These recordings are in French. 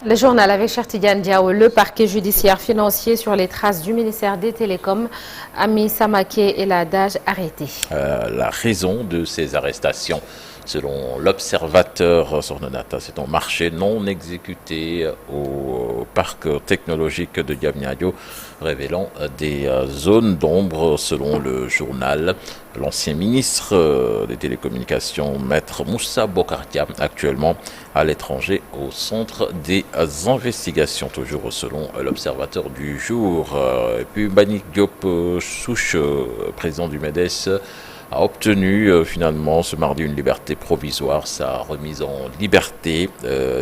Le journal avec Chertidiane Diao, le parquet judiciaire financier sur les traces du ministère des Télécoms a mis Samaké et la DAGE arrêtés. La raison de ces arrestations, selon l'observateur Sornonata, c'est un marché non exécuté au parc technologique de Diamniadio, révélant des zones d'ombre selon le journal. L'ancien ministre des Télécommunications, Maître Moussa Bokartia, actuellement à l'étranger au centre des investigations, toujours selon l'observateur du jour. Et puis Banik Diop Souche, président du MEDES, a obtenu finalement ce mardi une liberté provisoire. Sa remise en liberté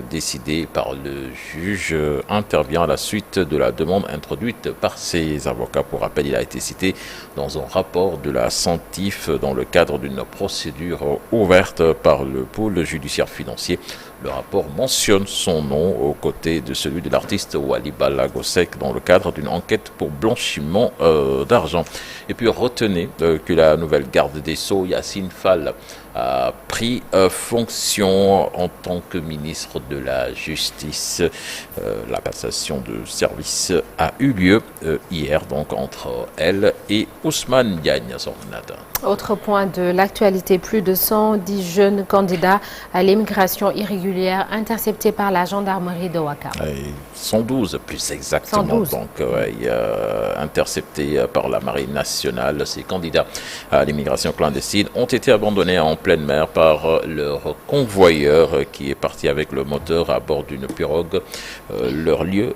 décidée par le juge intervient à la suite de la demande introduite par ses avocats. Pour rappel, il a été cité dans un rapport de la CENTIF dans le cadre d'une procédure ouverte par le pôle judiciaire financier. Le rapport mentionne son nom aux côtés de celui de l'artiste Wali Balagosek dans le cadre d'une enquête pour blanchiment d'argent. Et puis retenez que la nouvelle garde des Sceaux, Yacine Fall, a pris fonction en tant que ministre de la Justice. La passation de service a eu lieu hier, donc entre elle et Ousmane Diagne. Autre point de l'actualité, plus de 110 jeunes candidats à l'immigration irrégulière interceptés par la gendarmerie de Ouakam. 112 plus exactement, 112. donc interceptés par la marine nationale. Ces candidats à l'immigration clandestine ont été abandonnés en pleine mer par leur convoyeur qui est parti avec le moteur à bord d'une pirogue. Leur lieu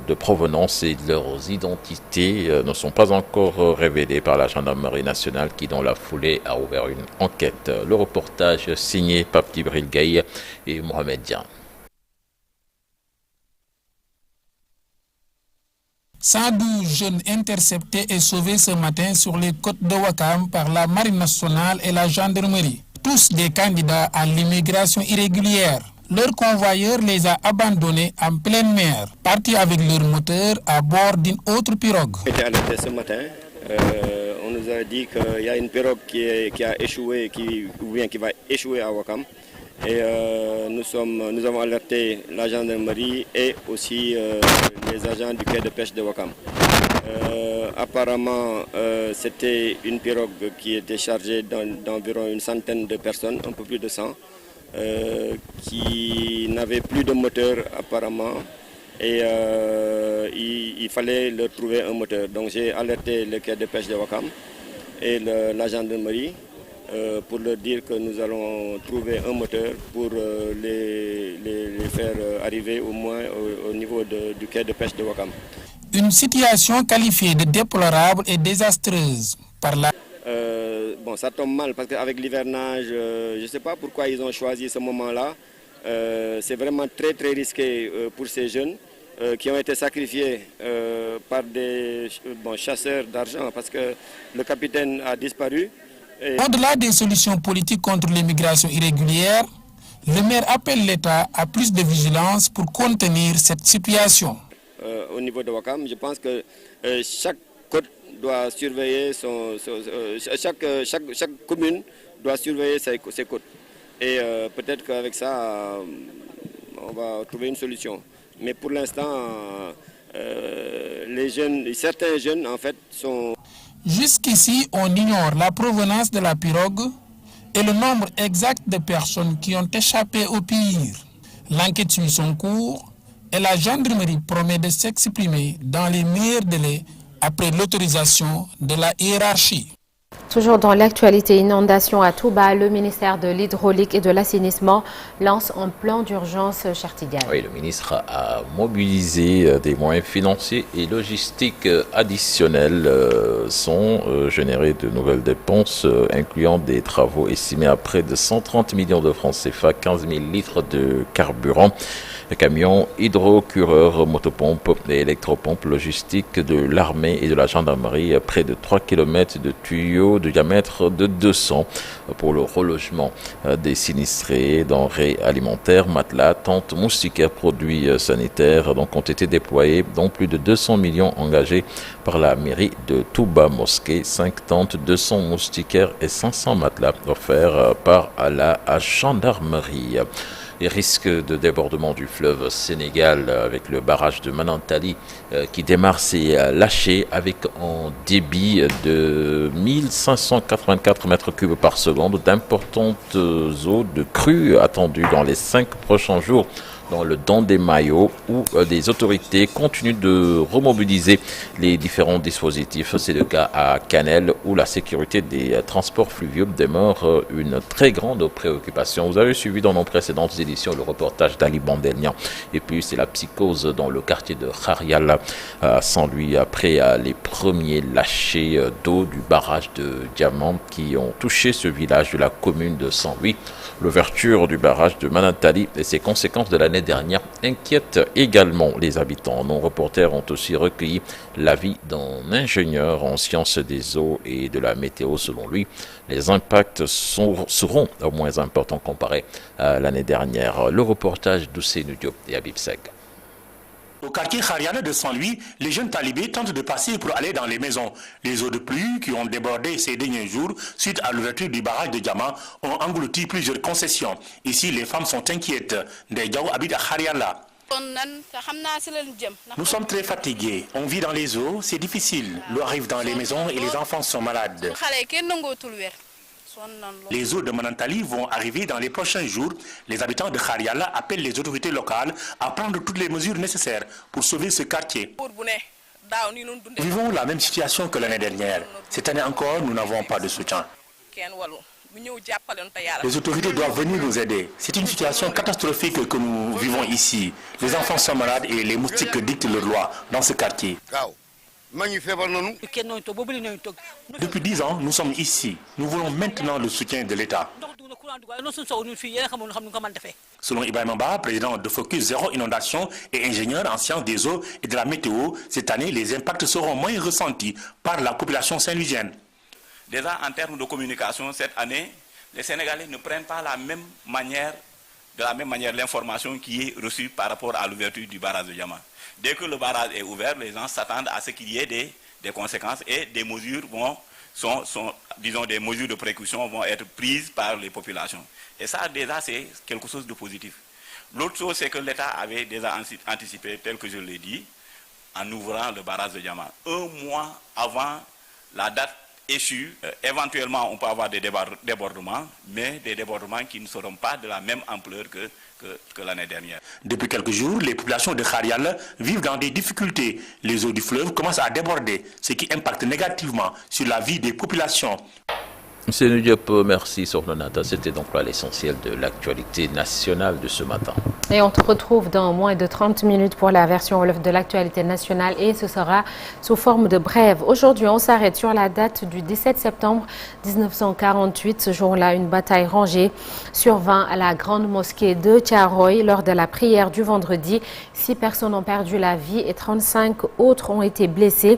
de provenance et leurs identités ne sont pas encore révélés par la gendarmerie nationale qui, dans la foulée, a ouvert une enquête. Le reportage signé Pape Djibril Gaye et Mohamed Dian. 112 jeunes interceptés et sauvés ce matin sur les côtes de Ouakam par la Marine nationale et la gendarmerie. Tous des candidats à l'immigration irrégulière. Leur convoyeur les a abandonnés en pleine mer, partis avec leur moteur à bord d'une autre pirogue. On était alerté ce matin. On nous a dit qu'il y a une pirogue qui a échoué, qui va échouer à Ouakam. Et nous avons alerté la gendarmerie et aussi les agents du quai de pêche de Ouakam. Apparemment, c'était une pirogue qui était chargée d'environ une centaine de personnes, un peu plus de 100, qui n'avait plus de moteur apparemment. Et il fallait leur trouver un moteur. Donc j'ai alerté le quai de pêche de Ouakam et la gendarmerie pour leur dire que nous allons trouver un moteur pour les faire arriver au moins au niveau du quai de pêche de Ouakam. Une situation qualifiée de déplorable et désastreuse par la... Bon, ça tombe mal parce qu'avec l'hivernage, je ne sais pas pourquoi ils ont choisi ce moment-là. C'est vraiment très très risqué pour ces jeunes qui ont été sacrifiés par des chasseurs d'argent parce que le capitaine a disparu. Au-delà des solutions politiques contre l'immigration irrégulière, le maire appelle l'État à plus de vigilance pour contenir cette situation. Au niveau de Ouakam, je pense que chaque côte doit surveiller chaque commune doit surveiller ses côtes. Et peut-être qu'avec ça, on va trouver une solution. Mais pour l'instant, certains jeunes en fait sont... Jusqu'ici, on ignore la provenance de la pirogue et le nombre exact de personnes qui ont échappé au pire. L'enquête suit son cours et la gendarmerie promet de s'exprimer dans les meilleurs délais après l'autorisation de la hiérarchie. Toujours dans l'actualité inondation à Touba, le ministère de l'Hydraulique et de l'Assainissement lance un plan d'urgence Chertidiane. Oui, le ministre a mobilisé des moyens financiers et logistiques additionnels sont générés de nouvelles dépenses, incluant des travaux estimés à près de 130 millions de francs CFA, 15 000 litres de carburant. Camions, hydrocureurs, motopompes et électropompes logistiques de l'armée et de la gendarmerie, près de 3 km de tuyaux de diamètre de 200 pour le relogement des sinistrés, denrées alimentaires, matelas, tentes, moustiquaires, produits sanitaires ont été déployés, dont plus de 200 millions engagés par la mairie de Touba Mosquée, 5 tentes, 200 moustiquaires et 500 matelas offerts par la gendarmerie. Les risques de débordement du fleuve Sénégal avec le barrage de Manantali qui démarre ses lâchers avec un débit de 1584 mètres cubes par seconde, d'importantes eaux de crue attendues dans les 5 prochains jours dans le Don des Maillots, où des autorités continuent de remobiliser les différents dispositifs. C'est le cas à Canel, où la sécurité des transports fluviaux demeure une très grande préoccupation. Vous avez suivi dans nos précédentes éditions le reportage d'Ali Bandelnian. Et puis c'est la psychose dans le quartier de Khariala, sans lui, après les premiers lâchers d'eau du barrage de Diamant qui ont touché ce village de la commune de Saint-Louis. L'ouverture du barrage de Manantali et ses conséquences de l'année dernière inquiètent également les habitants. Nos reporters ont aussi recueilli l'avis d'un ingénieur en sciences des eaux et de la météo. Selon lui, les impacts seront au moins importants comparés à l'année dernière. Le reportage d'Ousseynou Diop et Habib Sek. Au quartier Khariala de Saint-Louis, les jeunes talibés tentent de passer pour aller dans les maisons. Les eaux de pluie qui ont débordé ces derniers jours suite à l'ouverture du barrage de Diamant ont englouti plusieurs concessions. Ici, les femmes sont inquiètes. Des Diaw habitent à Khariala. Nous sommes très fatigués. On vit dans les eaux, c'est difficile. L'eau arrive dans les maisons et les enfants sont malades. Les eaux de Manantali vont arriver dans les prochains jours. Les habitants de Khariala appellent les autorités locales à prendre toutes les mesures nécessaires pour sauver ce quartier. Nous vivons la même situation que l'année dernière. Cette année encore, nous n'avons pas de soutien. Les autorités doivent venir nous aider. C'est une situation catastrophique que nous vivons ici. Les enfants sont malades et les moustiques dictent leurs lois dans ce quartier. Depuis 10 ans, nous sommes ici. Nous voulons maintenant le soutien de l'État. Selon Ibrahim Mba, président de Focus Zéro Inondation et ingénieur en sciences des eaux et de la météo, cette année, les impacts seront moins ressentis par la population saint-louisienne. Déjà, en termes de communication, cette année, les Sénégalais ne prennent pas de la même manière l'information qui est reçue par rapport à l'ouverture du barrage de Diamant. Dès que le barrage est ouvert, les gens s'attendent à ce qu'il y ait des conséquences et des mesures des mesures de précaution vont être prises par les populations. Et ça, déjà, c'est quelque chose de positif. L'autre chose, c'est que l'État avait déjà anticipé, tel que je l'ai dit, en ouvrant le barrage de Diamant. Un mois avant la date échue, éventuellement, on peut avoir des débordements, mais des débordements qui ne seront pas de la même ampleur que l'année dernière. Depuis quelques jours, les populations de Khariala vivent dans des difficultés. Les eaux du fleuve commencent à déborder, ce qui impacte négativement sur la vie des populations. Ousseynou Diop, merci Sornonata. C'était donc là l'essentiel de l'actualité nationale de ce matin. Et on te retrouve dans moins de 30 minutes pour la version Wolof de l'actualité nationale et ce sera sous forme de brève. Aujourd'hui, on s'arrête sur la date du 17 septembre 1948. Ce jour-là, une bataille rangée survint à la grande mosquée de Thiaroye lors de la prière du vendredi. 6 personnes ont perdu la vie et 35 autres ont été blessées.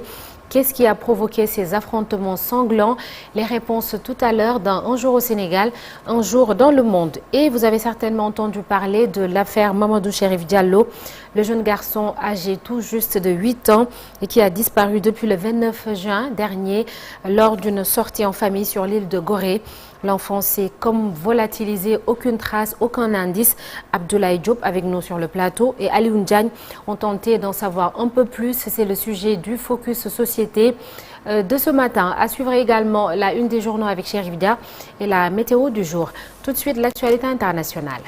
Qu'est-ce qui a provoqué ces affrontements sanglants? Les réponses tout à l'heure dans Un jour au Sénégal, un jour dans le monde. Et vous avez certainement entendu parler de l'affaire Mamadou Chérif Diallo, le jeune garçon âgé tout juste de 8 ans et qui a disparu depuis le 29 juin dernier lors d'une sortie en famille sur l'île de Gorée. L'enfant s'est comme volatilisé, aucune trace, aucun indice. Abdoulaye Diop avec nous sur le plateau et Alioune Diagne ont tenté d'en savoir un peu plus. C'est le sujet du Focus Société de ce matin. À suivre également la une des journaux avec Chérif Dia et la météo du jour. Tout de suite, l'actualité internationale.